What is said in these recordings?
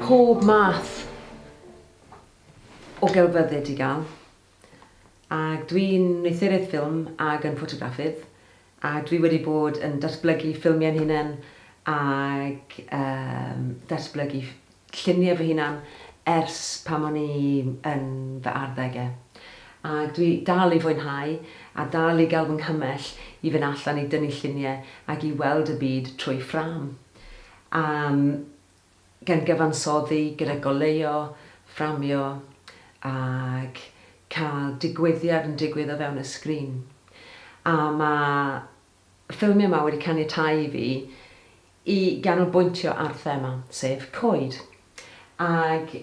pob math o gelfyddyd i gael. Ac dwi'n neithiwrydd ffilm ac yn ffotograffydd. A dwi wedi bod yn datblygu ffilmiau'n hunain ac datblygu lluniau fy hunain ers pan o'n i yn fy arddegau. A dwi dal i fwynhau a dal i gael fy nghymell i fynd allan i dynnu lluniau ac i weld y byd trwy ffram. Gan gyfansoddi gyda goleuo, fframio ac cael digwyddiad yn digwydd o fewn y sgrin. A mae ffilmiau yma wedi caniatáu fi i ganolbwyntio ar thema, sef coed. Ac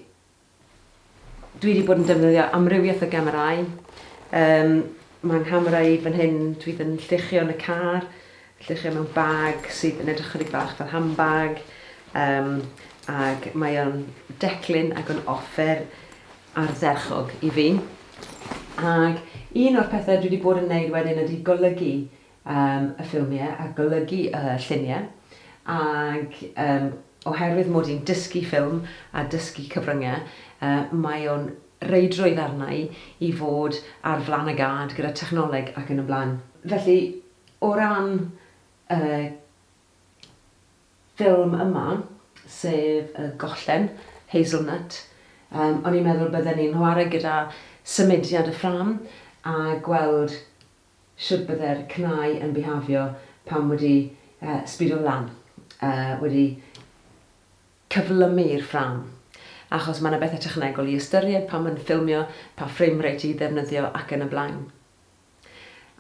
dwi wedi bod yn defnyddio amrywiaeth o gamerau. Mae'n nghamera i fan hyn, dwi yn lluchio yn y car, lluchio mewn bag sydd yn edrych chydig bach fel handbag. Ac mae o'n declyn ac yn offer ardderchog i fi. Ac un o'r pethau dwi wedi bod yn wneud wedyn ydy golygu y ffilmiau a golygu y lluniau. Ac oherwydd mod i'n dysgu ffilm a dysgu cyfryngau, mae o'n reidrwydd arna i fod ar flan y gad gyda technoleg ac yn y blaen. Felly, o ran ffilm yma, sef y Collen, Hazel, o'n i'n meddwl bydden ni'n chwarae gyda symudiad y ffram a gweld sut bydde'r cnau yn bihafio pan wedi sbido lan, wedi cyflymu'r ffram. Achos mae yna bethau technegol i ystyried pan mae'n ffilmio, pa frame rate i ddefnyddio ac yn y blaen.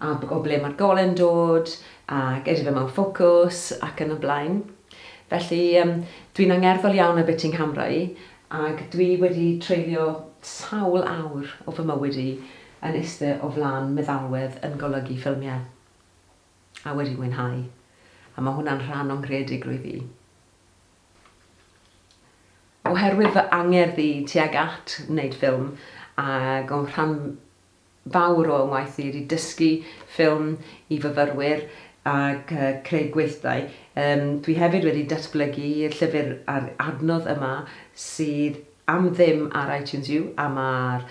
A o ble mae'r golen dod, ac edrych fe mewn ffocws ac yn y blaen. Felly dwi'n angerddol iawn y bit i'n camera i, ac dwi wedi treulio sawl awr o fy mywyd i yn eistedd o flaen meddalwedd yn golygu ffilmiau. A wedi mwynhau. A mae hwnna'n rhan o'n greadigrwydd i. Oherwydd fy angerdd i tuag at wneud ffilm, ac o'n rhan fawr o waith i wedi dysgu ffilm i fyfyrwyr ac creu gweithdai. Dwi hefyd wedi datblygu llyfr ar adnodd yma sydd am ddim ar iTunes U, a mae'r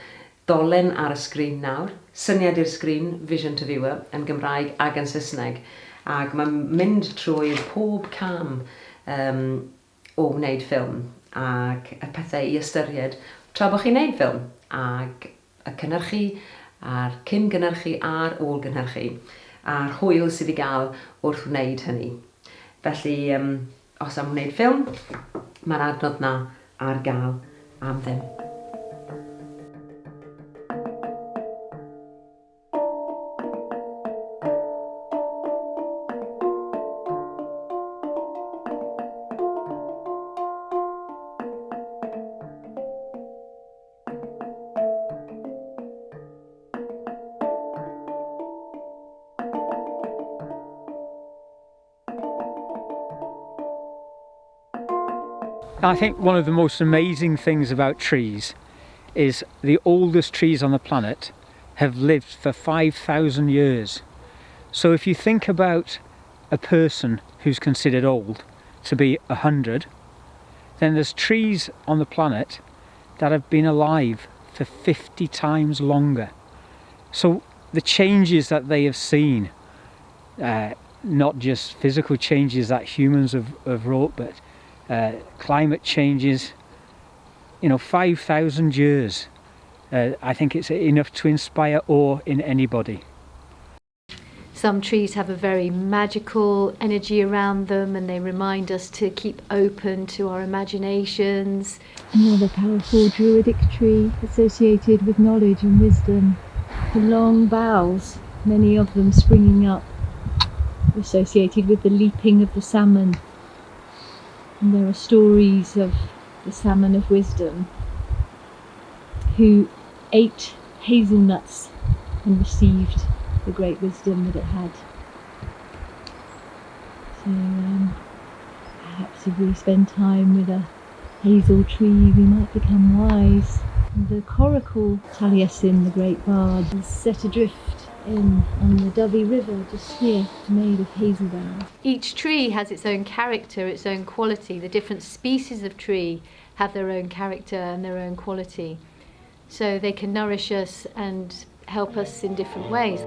dolen ar y sgrin nawr. Syniad i'r sgrin, Vision to Viewer, yn Gymraeg ac yn Saesneg. Ac mae'n mynd trwy pob cam o wneud ffilm ac y pethau i ystyried tra bod chi'n wneud ffilm, ac y cynhyrchu, a'r cyn-gynhyrchu a'r ôl-gynhyrchu, a'r hwyl sydd i gael wrth wneud hynny. Felly, os am wneud ffilm, mae'r adnodd na ar gael am ddim. I think one of the most amazing things about trees is the oldest trees on the planet have lived for 5,000 years. So if you think about a person who's considered old to be 100, then there's trees on the planet that have been alive for 50 times longer. So the changes that they have seen, not just physical changes that humans have wrought, but climate changes, 5,000 years. I think it's enough to inspire awe in anybody. Some trees have a very magical energy around them, and they remind us to keep open to our imaginations. Another powerful druidic tree associated with knowledge and wisdom. The long boughs, many of them springing up, associated with the leaping of the salmon. And there are stories of the salmon of wisdom who ate hazelnuts and received the great wisdom that it had. So perhaps if we spend time with a hazel tree, we might become wise. And the coracle Ymestyn, the great bard, is set adrift on the Dovey River just here, made of hazel boughs. Each tree has its own character, its own quality. The different species of tree have their own character and their own quality. So they can nourish us and help us in different ways.